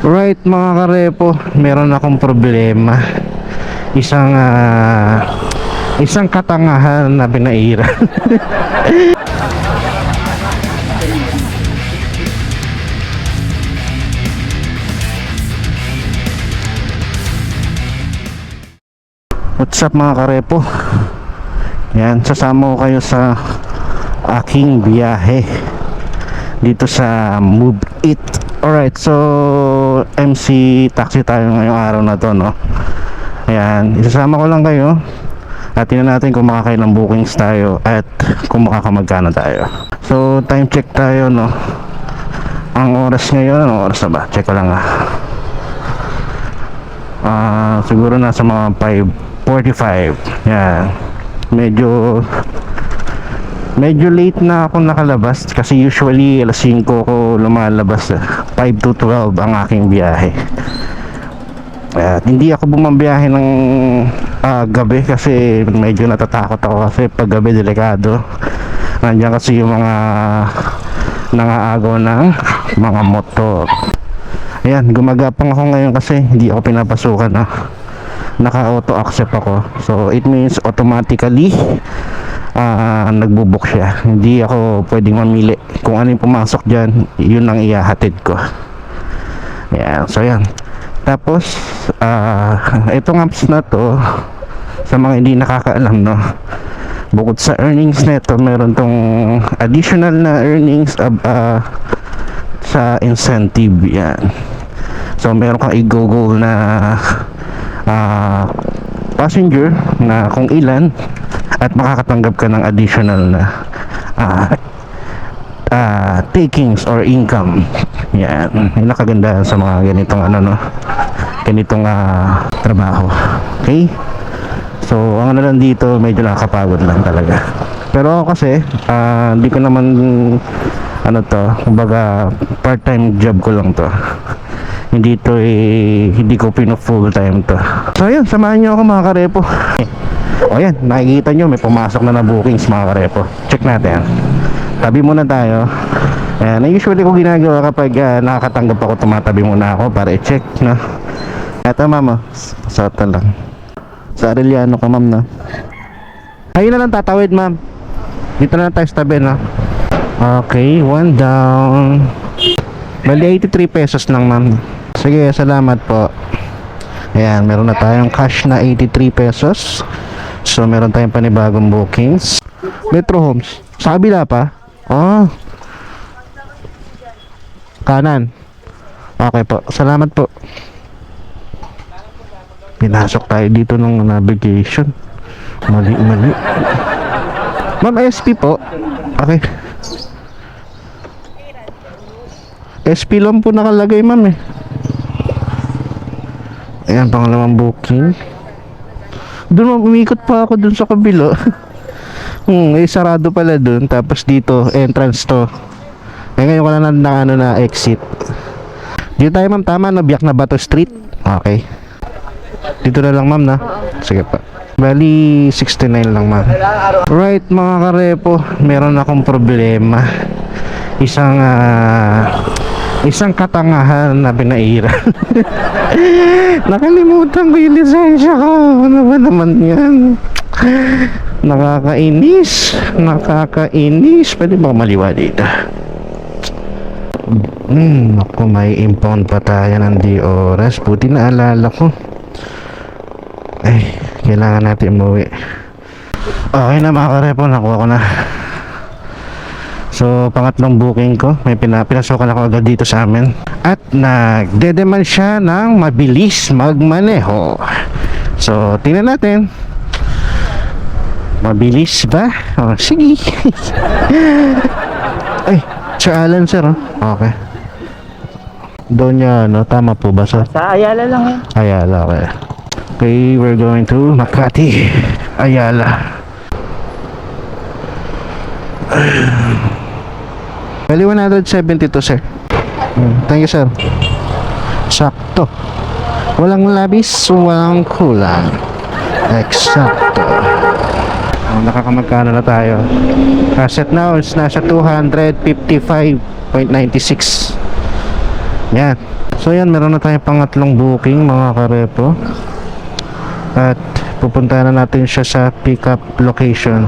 Right mga karepo, meron akong problema. Isang katangahan na pinaira. What's up mga karepo? Yan, sasama ko kayo sa aking biyahe dito sa Move It. Alright, so MC taxi tayo ngayong araw na to, no? Ayan, isasama ko lang kayo at tingnan natin kung makakailang bookings tayo at kung makakamagkano tayo. So time check tayo, no? Ang oras ngayon, anong oras na ba? Check ko lang siguro nasa mga 5:45. Yan, medyo late na ako nakalabas kasi usually alas 5 ko lumalabas. 5 to 12 ang aking biyahe. At hindi ako bumambiyahe ng gabi kasi medyo natatakot ako kasi pag gabi delikado. Nandiyan kasi yung mga nangaagaw ng mga motor. Ayan, gumagapang ako ngayon kasi hindi ako pinapasukan, naka-auto accept ako. So it means automatically nagbubook siya. Hindi ako pwedeng mamili kung ano yung pumasok dyan, yun ang ihahatid ko. Ayan, so yan. Tapos itong apps na to, sa mga hindi nakakaalam, no, bukod sa earnings neto, meron tong additional na earnings sa incentive. Yan, so meron kang i-google na passenger na kung ilan at makakatanggap ka ng additional na takings or income. Yan, yung nakagandahan sa mga ganitong ganitong trabaho. Okay, so ang lang dito, medyo nakakapagod lang talaga. Pero ako kasi hindi ko naman kumbaga part-time job ko lang to. Hindi ko full time to. So ayun, samahan nyo ako mga karepo. O yan, nakikita nyo may pumasok na bookings mga karepo. Check natin. Tabi muna tayo. Ayan, usually ko ginagawa kapag nakakatanggap ako, tumatabi muna ako para i-check, no? Eto ma'am, pasata lang. Sa Arellano ka ma'am, no? Ayun na lang tatawid ma'am. Dito na lang tayo sa tabi, no? Okay, one down. Bali 83 pesos lang ma'am. Sige, salamat po. Ayan, meron na tayong cash na 83 pesos. So meron tayong panibagong bookings. Metro Homes, sa kabila pa? Kanan. Okay po, salamat po. Pinasok tayo dito ng navigation. Mali. Ma'am, SP po. Okay, SP lang po nakalagay ma'am. Ayan, pangalawang booking. Doon ma'am, umikot pa ako doon sa kabila. Sarado pala doon. Tapos dito, entrance to. Ngayon ko na exit. Dito tayo ma'am, tama na, Biak na Bato Street. Okay, dito na lang ma'am, na. Sige pa. Bali 69 lang ma'am. Right mga karepo, meron akong problema. Isang katangahan na pinaira. Nakalimutan ko yung lisensya ko. Ano ba naman yan? Nakakainis. Pwede ba maliwa dito? Ako, may impound pa tayo ng di oras. Buti na alala ko. Ay, kailangan natin umuwi. Okay na mga karepo, nakuha ko na. So pangatlong booking ko, may pinasokan ako agad dito sa amin. At nagdedeman siya ng mabilis magmaneho. So tingnan natin, mabilis ba? Sige. Ay, Sir Alan sir, okay. Doon niya, tama po ba sir? Sa Ayala lang yan. Ayala, okay. Okay, we're going to Makati, Ayala. Bali 172 sir. Thank you sir. Sakto. Walang labis, walang kulang. Eksakto. Nakakamagkano na tayo. Asset now is nasa 255.96. Yan. So yan, meron na tayong pangatlong booking mga karepo. At pupunta na natin siya sa pick up location.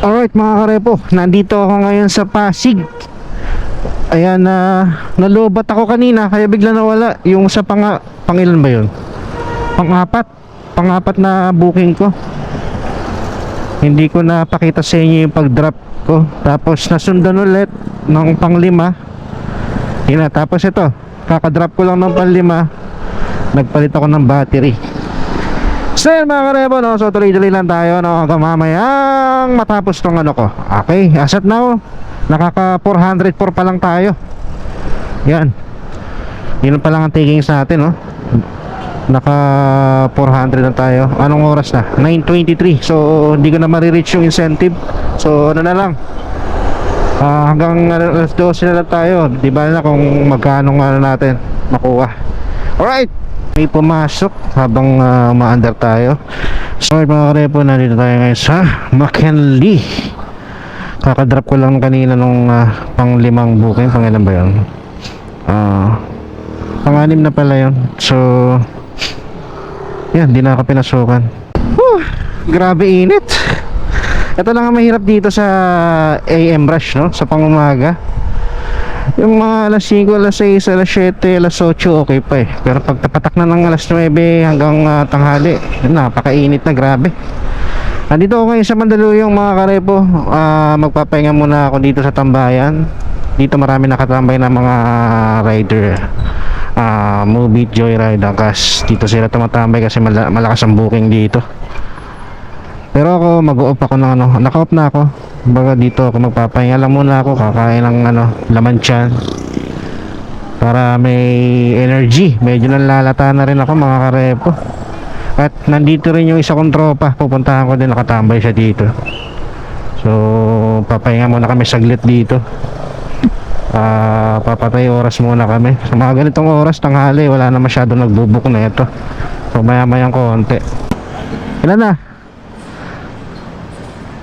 Alright mga karepo, nandito ako ngayon sa Pasig. Ayan, nalobat ako kanina kaya bigla nawala yung sa pangilan ba yun? Pang-apat na booking ko. Hindi ko napakita sa inyo yung pag-drop ko. Tapos nasundan ulit ng pang-5. Yun na, tapos ito, kakadrop ko lang ng pang-5. Nagpalit ako ng battery. So yun mga karebo, no? So tuloy-tuloy lang tayo, no? Hanggang mamayang matapos tong ano ko. Okay, as at now nakaka 404 pa lang tayo. Yan. Yun pa lang ang takings natin, no? Naka 400 na tayo. Anong oras na? 9:23. So hindi ko na ma-reach yung incentive. So ano na lang, hanggang alas 12 na lang tayo. Di ba na kung magkano ano natin makuha. Alright, may pumasok habang umaandar tayo. So mga karepo, nandito tayo ngayon sa McKinley. Kakadrop ko lang kanina nung pang-5 booking. Pang-ilan ba yun? Pang-6 na pala yun. So yan, di na ako pinasukan. Grabe init. Ito lang ang mahirap dito sa AM rush, no? Sa pangumaga. Yung mga alas 5, alas 6, alas 7, alas 8, okay pa eh. Pero pag tapatak na ng alas 9 hanggang tanghali, napakainit na, grabe. Nandito ako ngayon sa Mandaluyong mga karepo. Magpapahinga muna ako dito sa tambayan. Dito marami nakatambay na mga rider. Movie Joyride Angkas. Dito sila tumatambay kasi malakas ang booking dito. Pero ako mag-off ako ng ano, naka-off na ako. Baga dito ako magpapahinga lang muna ako, kakain ng ano, laman tiyan. Para may energy. Medyo nalalata na rin ako mga karepo. At nandito rin yung isa kong tropa. Pupuntahan ko din, nakatambay siya dito. So papahinga muna kami saglit dito. Papatay oras muna kami. Sa mga ganitong oras, tanghali, wala na masyado nagbubuk na ito. So maya-mayang konti. Ilan na?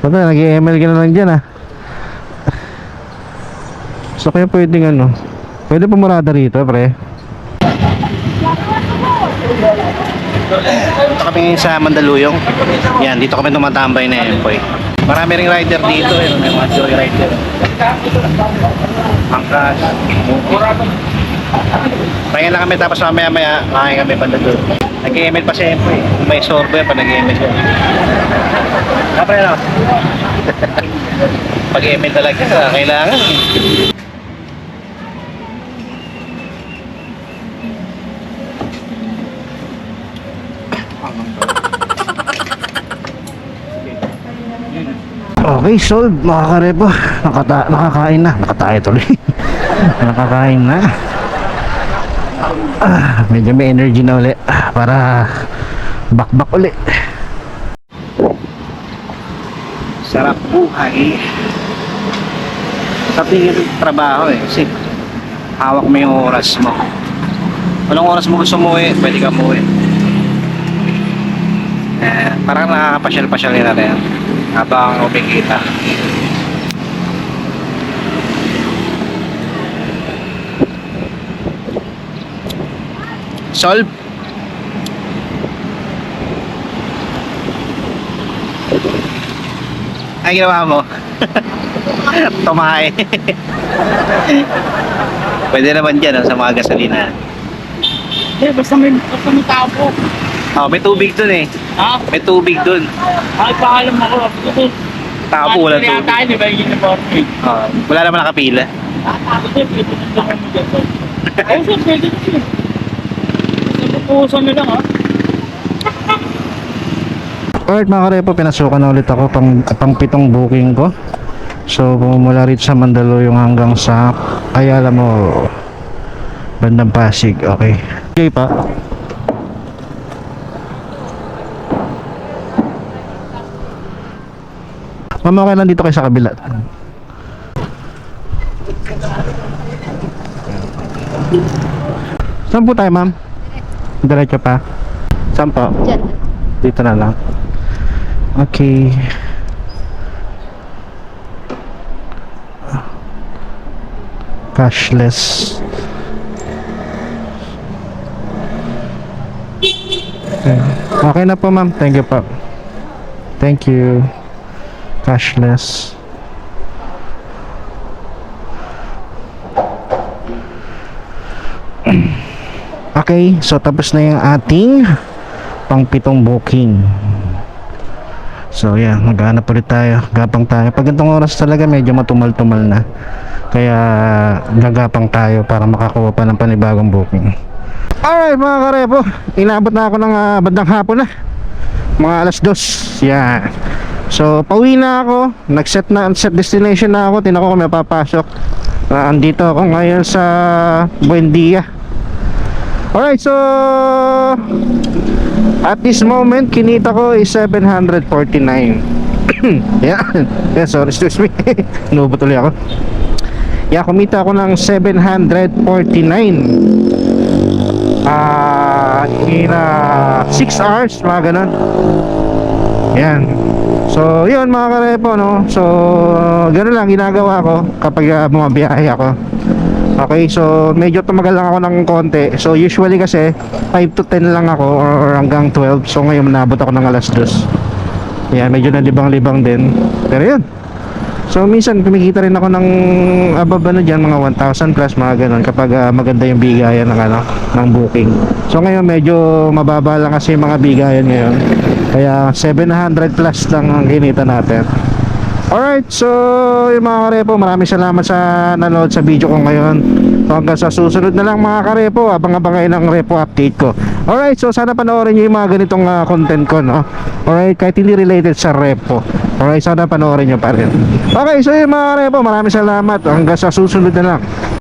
Ba't nag-ML ka na lang dyan So kaya pwedeng ano, pwede pumurada rito pre. Dito kami ngayon sa Mandaluyong. Yan, dito kami tumatambay na Empoy. Marami ring rider dito, may mga joy rider. Angkas. Pahinga lang kami, tapos mamaya-maya makain kami pa doon. Nag-email pa si Empoy. May sorbo yan pa nag-email siya. Kapre no? Pag-email talaga, kailangan. Okay, sold mga karepo. Nakakain na. Nakatayo tuloy. Nakakain na. Medyo may energy na ulit para bakbak ulit. Sarap buhay. Sa tingin trabaho kasi hawak mo yung oras mo. Anong oras mo gusto umuwi, pwede ka umuwi. Parang nakakapasyal-pasyal nila rin habang umikita. Solve. Ay, ginawa mo. Tumahay. Pwede naman dyan sa mga gasolina. Basta may tao po. Oh, may tubig dun eh. Ha? May tubig dun. Ay, paalam ako. Tao po, walang tubig. Tayo, di ba yung uniform? Wala naman nakapila. Ako din, pwede na lang mo dyan. Ay, sir, pwede na siya. Napupusan na lang, ha? Alright mga karepo, pinasukan na ulit ako pang 7 booking ko. So mula rito sa Mandaluyong hanggang sa Ayala mo bandang Pasig. Okay. Okay pa. Ma'am, okay lang dito kayo sa kabila. Saan po tayo ma'am? Diretso pa? Saan po? Diyan. Dito na lang. Okay. Cashless. Okay. Okay na po ma'am. Thank you po. Thank you. Cashless. Okay, so tapos na yung ating pang-pitong booking. So yan, maghanap ulit tayo. Gapang tayo. Pag ganitong oras talaga medyo matumal-tumal na. Kaya gagapang tayo para makakuha pa ng panibagong booking. Alright mga karepo, inabot na ako ng bandang hapon na. Mga alas 2. Yan. So pauwi na ako. Nag-set destination na ako. Tinan ko kung may papasok. Andito ako ngayon sa Buendia. Alright, so at this moment kinita ko is 749. Yeah. Yeah, sorry, excuse me. Nubot ulit ako. Yeah, kumita ako ng 749. In 6 hours, mga ganun. Yan. So, yun mga karepo, no? So, ganun lang ginagawa ko kapag bumabiyahe ako. Okay, so medyo tumagal lang ako ng konti. So usually kasi 5 to 10 lang ako or hanggang 12. So ngayon nabot ako ng alas 2. Yeah, medyo nalibang-libang din. Pero yun. So minsan kumikita rin ako ng above dyan, mga 1,000 plus mga ganun kapag maganda yung bigayan ng booking. So ngayon medyo mababa lang kasi yung mga bigayan ngayon. Kaya 700 plus lang ang kinita natin. Alright, so yung mga karepo, maraming salamat sa nanood sa video ko ngayon. So hanggang sa susunod na lang mga karepo, abang-abangay ng repo update ko. Alright, so sana panoorin nyo yung mga ganitong content ko, no? Alright, kahit hindi related sa repo. Alright, sana panoorin nyo pa rin. Okay, so yung mga karepo, maraming salamat. Hanggang sa susunod na lang.